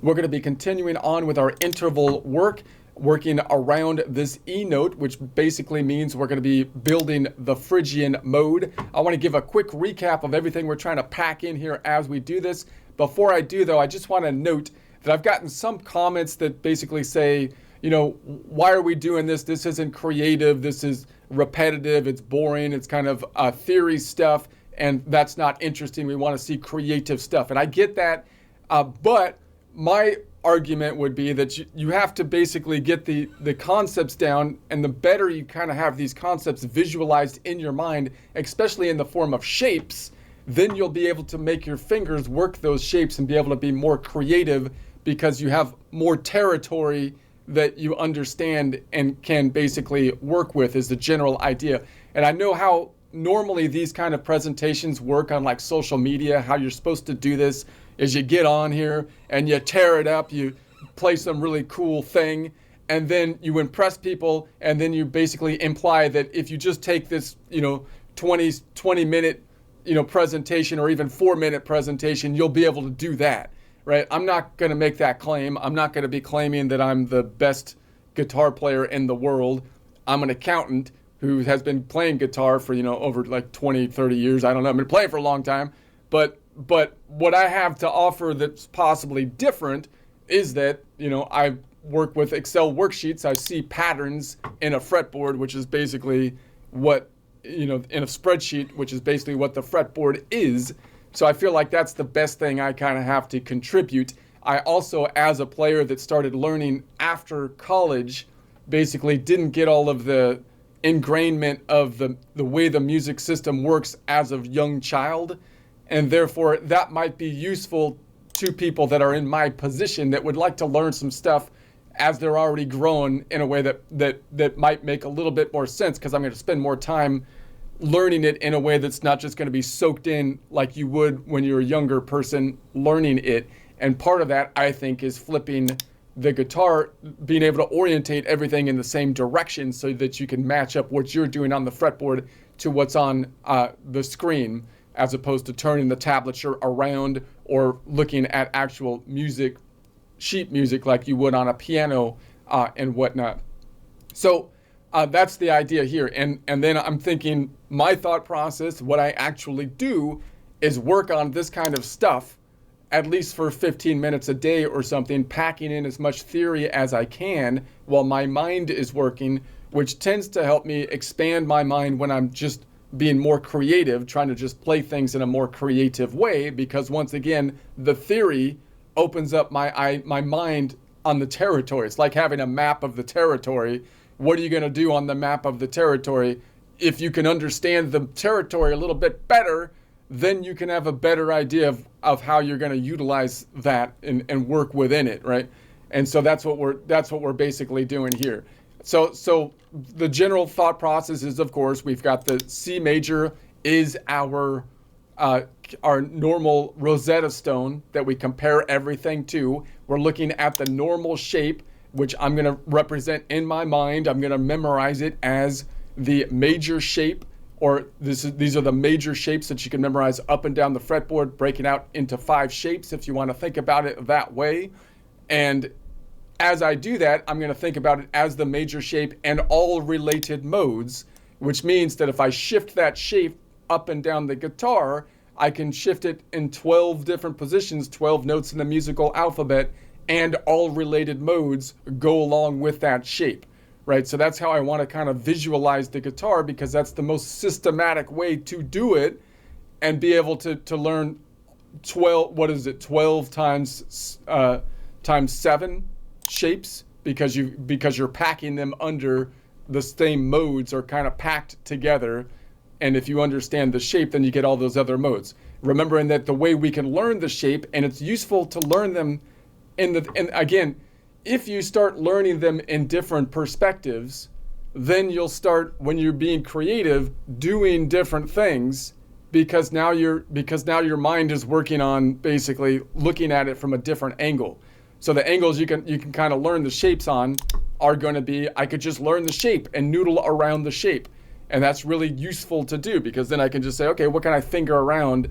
We're going to be continuing on with our interval work, working around this E note, which basically means we're going to be building the Phrygian mode. I want to give a quick recap of everything we're trying to pack in here as we do this. Before I do, though, I just want to note that I've gotten some comments that basically say, you know, why are we doing this? This isn't creative. This is repetitive. It's boring. It's kind of theory stuff, and that's not interesting. We want to see creative stuff, and I get that, but my argument would be that you have to basically get the concepts down, and the better you kind of have these concepts visualized in your mind, especially in the form of shapes, then you'll be able to make your fingers work those shapes and be able to be more creative because you have more territory that you understand and can basically work with, is the general idea. And I know how normally these kind of presentations work on like social media. How you're supposed to do this is you get on here and you tear it up, you play some really cool thing, and then you impress people, and then you basically imply that if you just take this, 20 minute, presentation, or even 4-minute presentation, you'll be able to do that, right? I'm not going to make that claim. I'm not going to be claiming that I'm the best guitar player in the world. I'm an accountant who has been playing guitar for, over like 20, 30 years. I don't know. I've been playing for a long time, but what I have to offer that's possibly different is that, I work with Excel worksheets. I see patterns in a fretboard, which is basically what, in a spreadsheet, which is basically what the fretboard is. So I feel like that's the best thing I kind of have to contribute. I also, as a player that started learning after college, basically didn't get all of the ingrainment of the way the music system works as a young child. And therefore, that might be useful to people that are in my position that would like to learn some stuff as they're already grown in a way that might make a little bit more sense, because I'm going to spend more time learning it in a way that's not just going to be soaked in like you would when you're a younger person learning it. And part of that, I think, is flipping the guitar, being able to orientate everything in the same direction so that you can match up what you're doing on the fretboard to what's on the screen, as opposed to turning the tablature around or looking at actual music, sheet music, like you would on a piano and whatnot. So that's the idea here. And then I'm thinking my thought process, what I actually do is work on this kind of stuff at least for 15 minutes a day or something, packing in as much theory as I can while my mind is working, which tends to help me expand my mind when I'm just being more creative, trying to just play things in a more creative way, because once again, the theory opens up my mind on the territory. It's like having a map of the territory. What are you going to do on the map of the territory? If you can understand the territory a little bit better, then you can have a better idea of how you're going to utilize that and work within it, right? And so that's what we're basically doing here. So the general thought process is, of course, we've got the C major is our normal Rosetta Stone that we compare everything to. We're looking at the normal shape, which I'm going to represent in my mind. I'm going to memorize it as the major shape, or these are the major shapes that you can memorize up and down the fretboard, breaking out into 5 shapes if you want to think about it that way. And as I do that, I'm going to think about it as the major shape and all related modes, which means that if I shift that shape up and down the guitar, I can shift it in 12 different positions, 12 notes in the musical alphabet, and all related modes go along with that shape, right? So that's how I want to kind of visualize the guitar, because that's the most systematic way to do it and be able to learn 12 times 7 shapes, because you're packing them under the same modes, or kind of packed together. And if you understand the shape, then you get all those other modes. Remembering that the way we can learn the shape, and it's useful to learn them and again, if you start learning them in different perspectives, then you'll start, when you're being creative, doing different things, because now your mind is working on basically looking at it from a different angle. So the angles you can kind of learn the shapes on are going to be, I could just learn the shape and noodle around the shape. And that's really useful to do, because then I can just say, okay, what can I finger around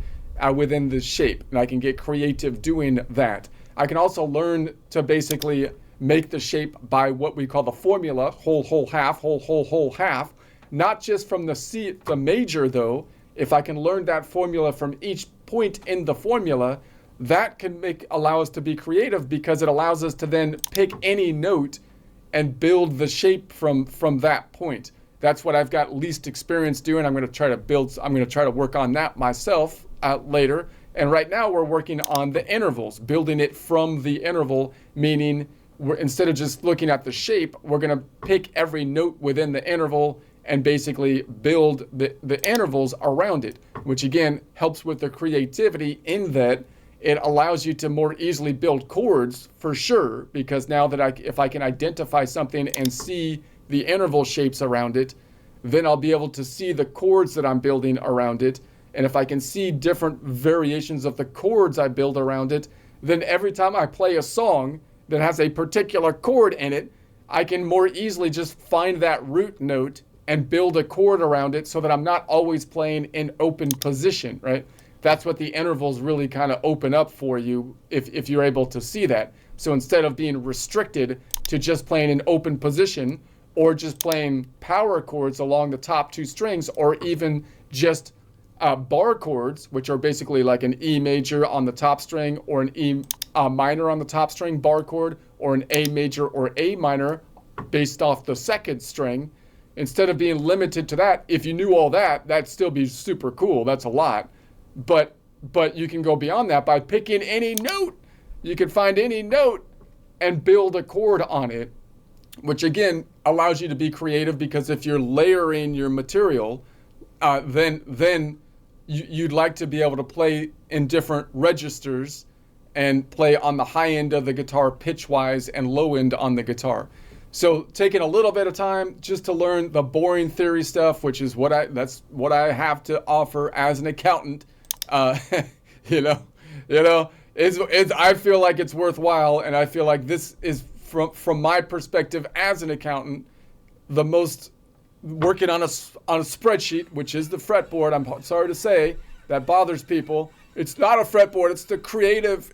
within this shape? And I can get creative doing that. I can also learn to basically make the shape by what we call the formula, whole, whole, half, whole, whole, whole, half. Not just from the major though. If I can learn that formula from each point in the formula, that can allow us to be creative, because it allows us to then pick any note and build the shape from that point. That's what I've got least experience doing. I'm going to try to work on that myself later. And right now we're working on the intervals, building it from the interval, meaning instead of just looking at the shape, we're going to pick every note within the interval and basically build the intervals around it, which again helps with the creativity in that it allows you to more easily build chords for sure, because now that if I can identify something and see the interval shapes around it, then I'll be able to see the chords that I'm building around it. And if I can see different variations of the chords I build around it, then every time I play a song that has a particular chord in it, I can more easily just find that root note and build a chord around it, so that I'm not always playing in open position, right? That's what the intervals really kind of open up for you if you're able to see that. So instead of being restricted to just playing in open position, or just playing power chords along the top two strings, or even just bar chords, which are basically like an E major on the top string, or an E minor on the top string bar chord, or an A major or A minor based off the second string. Instead of being limited to that, if you knew all that, that'd still be super cool. That's a lot. But you can go beyond that by picking any note. You can find any note and build a chord on it, which again allows you to be creative, because if you're layering your material, then you'd like to be able to play in different registers and play on the high end of the guitar pitch-wise and low end on the guitar. So taking a little bit of time just to learn the boring theory stuff, which is that's what I have to offer as an accountant. I feel like it's worthwhile, and I feel like this is from my perspective as an accountant, the most working on a spreadsheet, which is the fretboard. I'm sorry to say that bothers people. It's not a fretboard.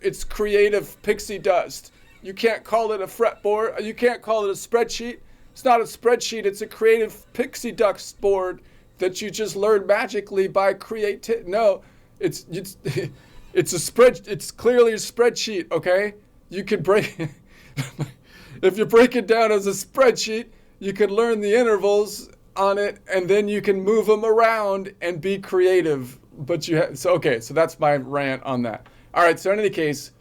It's creative pixie dust. You can't call it a fretboard. You can't call it a spreadsheet. It's not a spreadsheet. It's a creative pixie dust board that you just learn magically by creativity. No, it's a spread. It's clearly a spreadsheet. Okay, you can break. If you break it down as a spreadsheet, you can learn the intervals on it, and then you can move them around and be creative. But so that's my rant on that. All right. So in any case,